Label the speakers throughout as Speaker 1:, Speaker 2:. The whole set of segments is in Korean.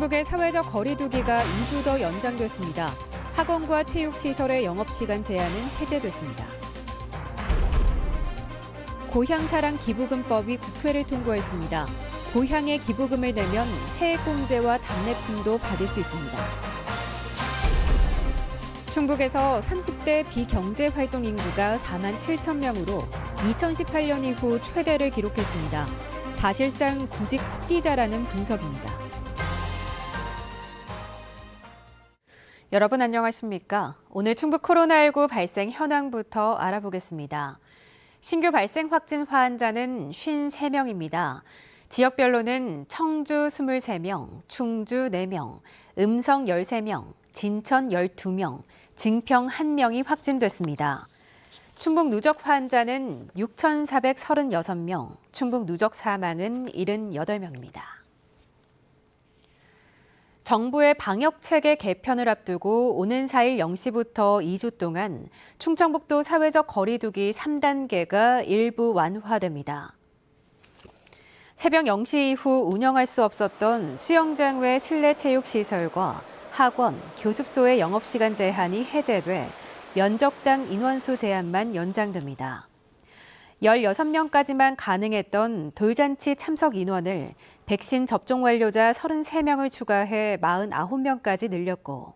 Speaker 1: 충북의 사회적 거리 두기가 2주 더 연장됐습니다. 학원과 체육시설의 영업시간 제한은 해제됐습니다. 고향사랑 기부금법이 국회를 통과했습니다. 고향에 기부금을 내면 세액공제와 답례품도 받을 수 있습니다. 충북에서 30대 비경제활동 인구가 4만 7천 명으로 2018년 이후 최대를 기록했습니다. 사실상 구직 폭기자라는 분석입니다. 여러분 안녕하십니까? 오늘 충북 코로나19 발생 현황부터 알아보겠습니다. 신규 발생 확진 환자는 53명입니다. 지역별로는 청주 23명, 충주 4명, 음성 13명, 진천 12명, 증평 1명이 확진됐습니다. 충북 누적 환자는 6,436명, 충북 누적 사망은 78명입니다. 정부의 방역체계 개편을 앞두고 오는 4일 0시부터 2주 동안 충청북도 사회적 거리두기 3단계가 일부 완화됩니다. 새벽 0시 이후 운영할 수 없었던 수영장 외 실내 체육시설과 학원, 교습소의 영업시간 제한이 해제돼 면적당 인원수 제한만 연장됩니다. 16명까지만 가능했던 돌잔치 참석 인원을 백신 접종 완료자 33명을 추가해 49명까지 늘렸고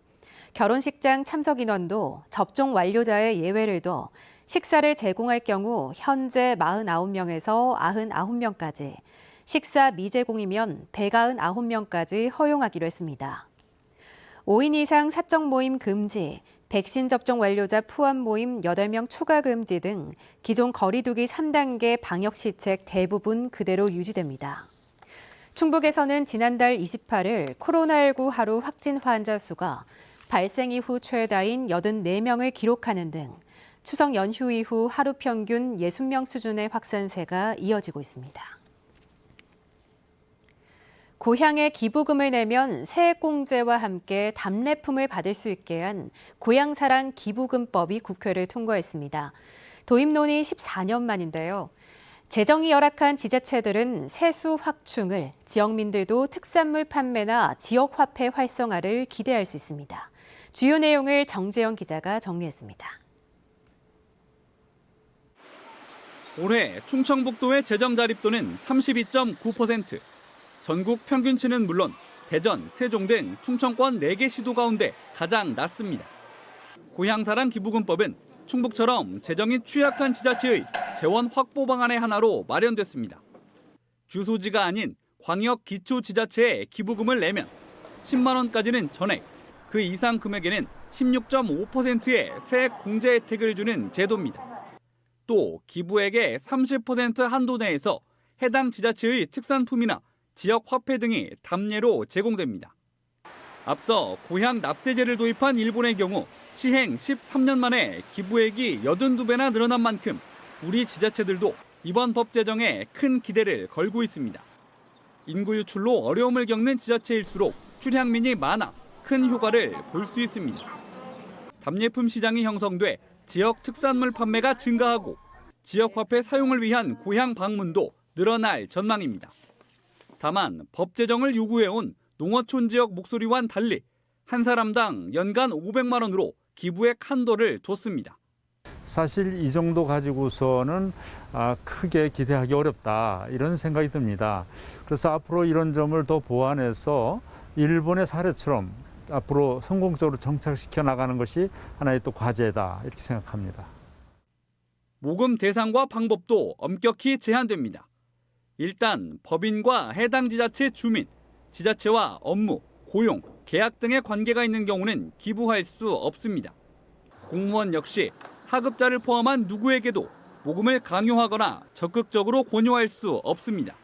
Speaker 1: 결혼식장 참석 인원도 접종 완료자의 예외를 둬 식사를 제공할 경우 현재 49명에서 99명까지, 식사 미제공이면 199명까지 허용하기로 했습니다. 5인 이상 사적 모임 금지, 백신 접종 완료자 포함 모임 8명 초과 금지 등 기존 거리두기 3단계 방역 시책 대부분 그대로 유지됩니다. 충북에서는 지난달 28일 코로나19 하루 확진 환자 수가 발생 이후 최다인 84명을 기록하는 등 추석 연휴 이후 하루 평균 60명 수준의 확산세가 이어지고 있습니다. 고향에 기부금을 내면 세액공제와 함께 답례품을 받을 수 있게 한 고향사랑 기부금법이 국회를 통과했습니다. 도입론이 14년 만인데요. 재정이 열악한 지자체들은 세수 확충을, 지역민들도 특산물 판매나 지역화폐 활성화를 기대할 수 있습니다. 주요 내용을 정재영 기자가 정리했습니다.
Speaker 2: 올해 충청북도의 재정 자립도는 32.9%. 전국 평균치는 물론 대전, 세종 등 충청권 4개 시도 가운데 가장 낮습니다. 고향사랑 기부금법은 충북처럼 재정이 취약한 지자체의 재원 확보 방안의 하나로 마련됐습니다. 주소지가 아닌 광역 기초지자체에 기부금을 내면 10만 원까지는 전액, 그 이상 금액에는 16.5%의 세액 공제 혜택을 주는 제도입니다. 또 기부액의 30% 한도 내에서 해당 지자체의 특산품이나 지역 화폐 등이 답례로 제공됩니다. 앞서 고향 납세제를 도입한 일본의 경우 시행 13년 만에 기부액이 82배나 늘어난 만큼 우리 지자체들도 이번 법 제정에 큰 기대를 걸고 있습니다. 인구 유출로 어려움을 겪는 지자체일수록 출향민이 많아 큰 효과를 볼 수 있습니다. 답례품 시장이 형성돼 지역 특산물 판매가 증가하고 지역 화폐 사용을 위한 고향 방문도 늘어날 전망입니다. 다만 법 제정을 요구해온 농어촌 지역 목소리와는 달리 한 사람당 연간 500만 원으로 기부액 한도를 뒀습니다.
Speaker 3: 사실 이 정도 가지고서는 크게 기대하기 어렵다 이런 생각이 듭니다. 그래서 앞으로 이런 점을 더 보완해서 일본의 사례처럼 앞으로 성공적으로 정착시켜 나가는 것이 하나의 또 과제다 이렇게 생각합니다.
Speaker 2: 모금 대상과 방법도 엄격히 제한됩니다. 일단 법인과 해당 지자체 주민, 지자체와 업무, 고용, 계약 등의 관계가 있는 경우는 기부할 수 없습니다. 공무원 역시 하급자를 포함한 누구에게도 모금을 강요하거나 적극적으로 권유할 수 없습니다.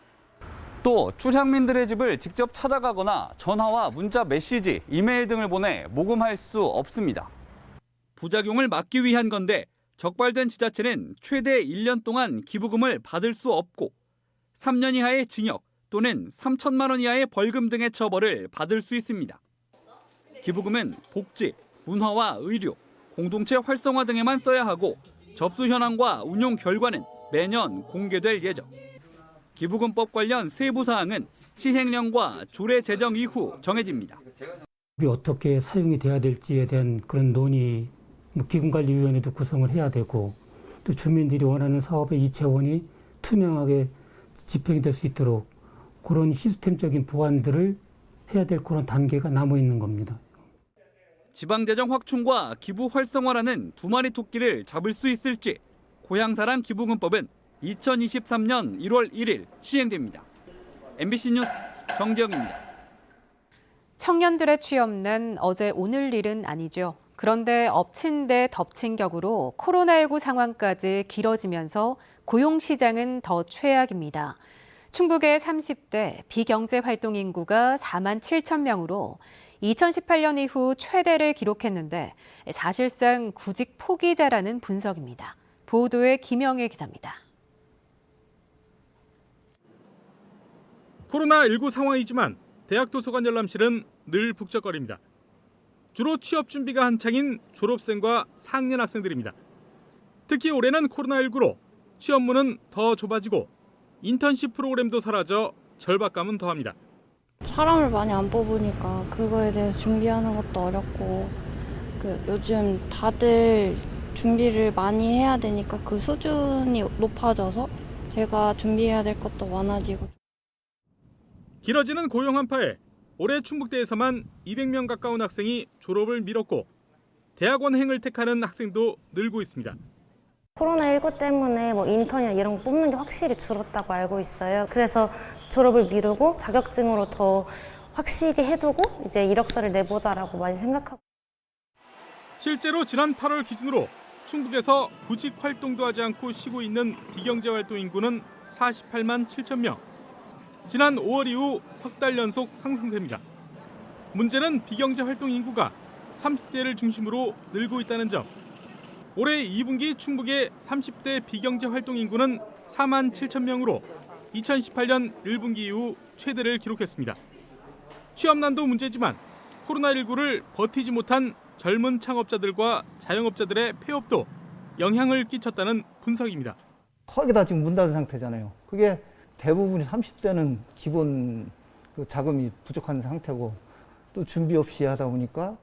Speaker 2: 또 출향민들의 집을 직접 찾아가거나 전화와 문자 메시지, 이메일 등을 보내 모금할 수 없습니다. 부작용을 막기 위한 건데 적발된 지자체는 최대 1년 동안 기부금을 받을 수 없고 3년 이하의 징역 또는 3천만 원 이하의 벌금 등의 처벌을 받을 수 있습니다. 기부금은 복지, 문화와 의료, 공동체 활성화 등에만 써야 하고 접수 현황과 운용 결과는 매년 공개될 예정. 기부금법 관련 세부 사항은 시행령과 조례 제정 이후 정해집니다.
Speaker 4: 어떻게 사용이 돼야 될지에 대한 그런 논의, 기금관리위원회도 구성을 해야 되고 또 주민들이 원하는 사업의 이체원이 투명하게 집행이 될 수 있도록 그런 시스템적인 보완들을 해야 될 그런 단계가 남아 있는 겁니다.
Speaker 2: 지방재정 확충과 기부 활성화라는 두 마리 토끼를 잡을 수 있을지 고향사랑 기부금법은 2023년 1월 1일 시행됩니다. MBC 뉴스 정재영입니다.
Speaker 1: 청년들의 취업난 어제 오늘 일은 아니죠. 그런데 엎친 데 덮친 격으로 코로나19 상황까지 길어지면서 고용시장은 더 최악입니다. 충북의 30대 비경제활동 인구가 4만 7천 명으로 2018년 이후 최대를 기록했는데 사실상 구직 포기자라는 분석입니다. 보도에 김영애 기자입니다.
Speaker 5: 코로나19 상황이지만 대학 도서관 열람실은 늘 북적거립니다. 주로 취업 준비가 한창인 졸업생과 4학년 학생들입니다. 특히 올해는 코로나19로 취업문은 더 좁아지고 인턴십 프로그램도 사라져 절박감은 더합니다.
Speaker 6: 사람을 많이 안 뽑으니까 그거에 대해서 준비하는 것도 어렵고 요즘 다들 준비를 많이 해야 되니까 그 수준이 높아져서 제가 준비해야 될 것도 많아지고.
Speaker 5: 길어지는 고용 한파에 올해 충북대에서만 200명 가까운 학생이 졸업을 미뤘고 대학원행을 택하는 학생도 늘고 있습니다.
Speaker 7: 코로나19 때문에 인턴이나 이런 거 뽑는 게 확실히 줄었다고 알고 있어요. 그래서 졸업을 미루고 자격증으로 더 확실히 해두고 이제 이력서를 내보자라고 많이 생각하고.
Speaker 5: 실제로 지난 8월 기준으로 충북에서 구직 활동도 하지 않고 쉬고 있는 비경제 활동 인구는 48만 7천 명. 지난 5월 이후 석 달 연속 상승세입니다. 문제는 비경제 활동 인구가 30대를 중심으로 늘고 있다는 점. 올해 2분기 충북의 30대 비경제 활동 인구는 4만 7천 명으로 2018년 1분기 이후 최대를 기록했습니다. 취업난도 문제지만 코로나19를 버티지 못한 젊은 창업자들과 자영업자들의 폐업도 영향을 끼쳤다는 분석입니다.
Speaker 8: 거의 다 지금 문 닫은 상태잖아요. 그게 대부분이 30대는 기본 자금이 부족한 상태고 또 준비 없이 하다 보니까.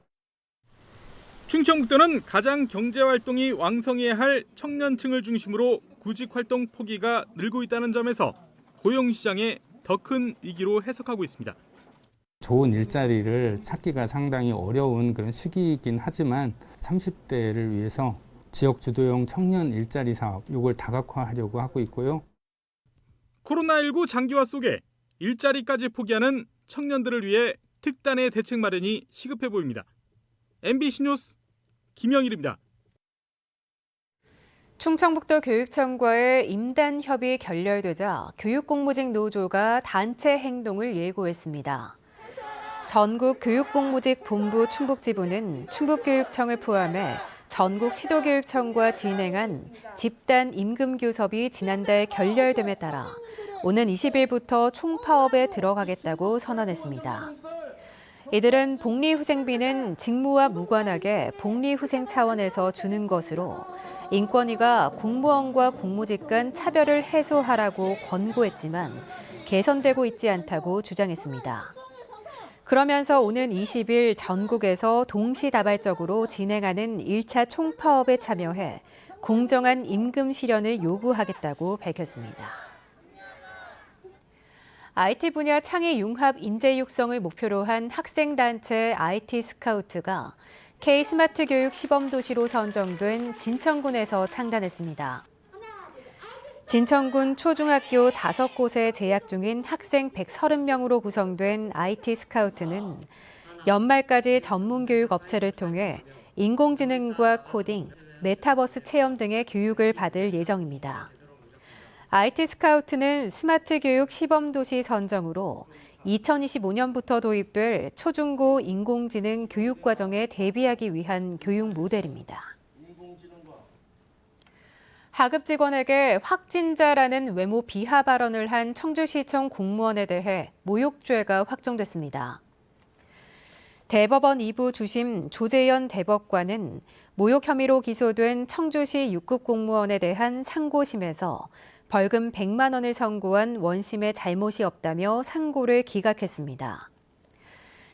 Speaker 5: 충청북도는 가장 경제활동이 왕성해야 할 청년층을 중심으로 구직활동 포기가 늘고 있다는 점에서 고용시장에 더 큰 위기로 해석하고 있습니다.
Speaker 9: 좋은 일자리를 찾기가 상당히 어려운 그런 시기이긴 하지만 30대를 위해서 지역 주도형 청년 일자리 사업 이걸 다각화하려고 하고 있고요.
Speaker 5: 코로나19 장기화 속에 일자리까지 포기하는 청년들을 위해 특단의 대책 마련이 시급해 보입니다. MBC 뉴스 김영일입니다.
Speaker 1: 충청북도 교육청과의 임단 협의 결렬되자 교육공무직 노조가 단체 행동을 예고했습니다. 전국 교육공무직 본부 충북지부는 충북교육청을 포함해 전국 시도교육청과 진행한 집단 임금교섭이 지난달 결렬됨에 따라 오는 20일부터 총파업에 들어가겠다고 선언했습니다. 이들은 복리후생비는 직무와 무관하게 복리후생 차원에서 주는 것으로 인권위가 공무원과 공무직 간 차별을 해소하라고 권고했지만 개선되고 있지 않다고 주장했습니다. 그러면서 오는 20일 전국에서 동시다발적으로 진행하는 1차 총파업에 참여해 공정한 임금 실현을 요구하겠다고 밝혔습니다. IT 분야 창의 융합 인재 육성을 목표로 한 학생단체 IT 스카우트가 K-스마트 교육 시범도시로 선정된 진천군에서 창단했습니다. 진천군 초중학교 5곳에 재학 중인 학생 130명으로 구성된 IT 스카우트는 연말까지 전문 교육 업체를 통해 인공지능과 코딩, 메타버스 체험 등의 교육을 받을 예정입니다. IT 스카우트는 스마트 교육 시범도시 선정으로 2025년부터 도입될 초중고 인공지능 교육과정에 대비하기 위한 교육 모델입니다. 하급 직원에게 확진자라는 외모 비하 발언을 한 청주시청 공무원에 대해 모욕죄가 확정됐습니다. 대법원 2부 주심 조재현 대법관은 모욕 혐의로 기소된 청주시 6급 공무원에 대한 상고심에서 벌금 100만 원을 선고한 원심의 잘못이 없다며 상고를 기각했습니다.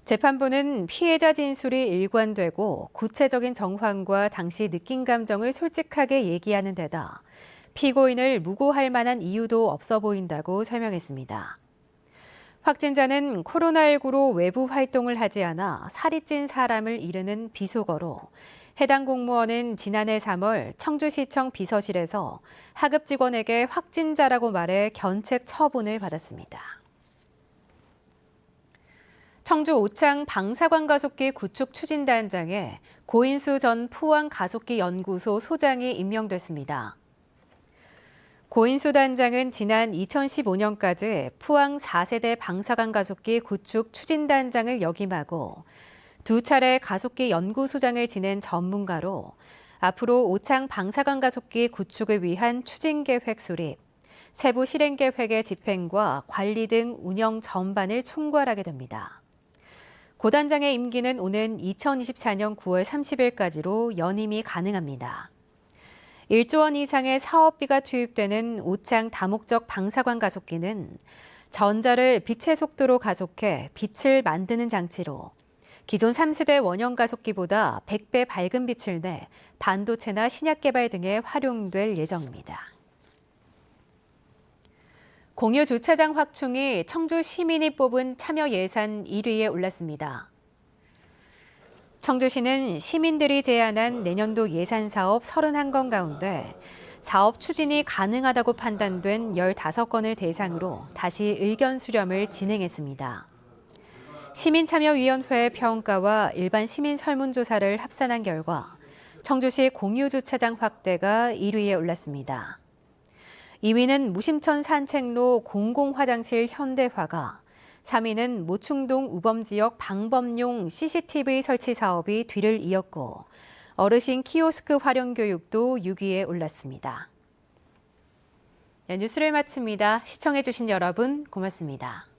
Speaker 1: 재판부는 피해자 진술이 일관되고 구체적인 정황과 당시 느낀 감정을 솔직하게 얘기하는 데다 피고인을 무고할 만한 이유도 없어 보인다고 설명했습니다. 확진자는 코로나19로 외부 활동을 하지 않아 살이 찐 사람을 이르는 비속어로 해당 공무원은 지난해 3월 청주시청 비서실에서 하급 직원에게 확진자라고 말해 견책 처분을 받았습니다. 청주 오창 방사관 가속기 구축 추진단장에 고인수 전 포항가속기연구소 소장이 임명됐습니다. 고인수 단장은 지난 2015년까지 포항 4세대 방사관 가속기 구축 추진단장을 역임하고 두 차례 가속기 연구소장을 지낸 전문가로 앞으로 오창 방사관 가속기 구축을 위한 추진계획 수립, 세부 실행계획의 집행과 관리 등 운영 전반을 총괄하게 됩니다. 고 단장의 임기는 오는 2024년 9월 30일까지로 연임이 가능합니다. 1조 원 이상의 사업비가 투입되는 오창 다목적 방사관 가속기는 전자를 빛의 속도로 가속해 빛을 만드는 장치로 기존 3세대 원형 가속기보다 100배 밝은 빛을 내 반도체나 신약 개발 등에 활용될 예정입니다. 공유 주차장 확충이 청주 시민이 뽑은 참여 예산 1위에 올랐습니다. 청주시는 시민들이 제안한 내년도 예산 사업 31건 가운데 사업 추진이 가능하다고 판단된 15건을 대상으로 다시 의견 수렴을 진행했습니다. 시민참여위원회 평가와 일반 시민 설문조사를 합산한 결과 청주시 공유주차장 확대가 1위에 올랐습니다. 2위는 무심천 산책로 공공화장실 현대화가, 3위는 모충동 우범지역 방범용 CCTV 설치 사업이 뒤를 이었고 어르신 키오스크 활용 교육도 6위에 올랐습니다. 네, 뉴스를 마칩니다. 시청해주신 여러분 고맙습니다.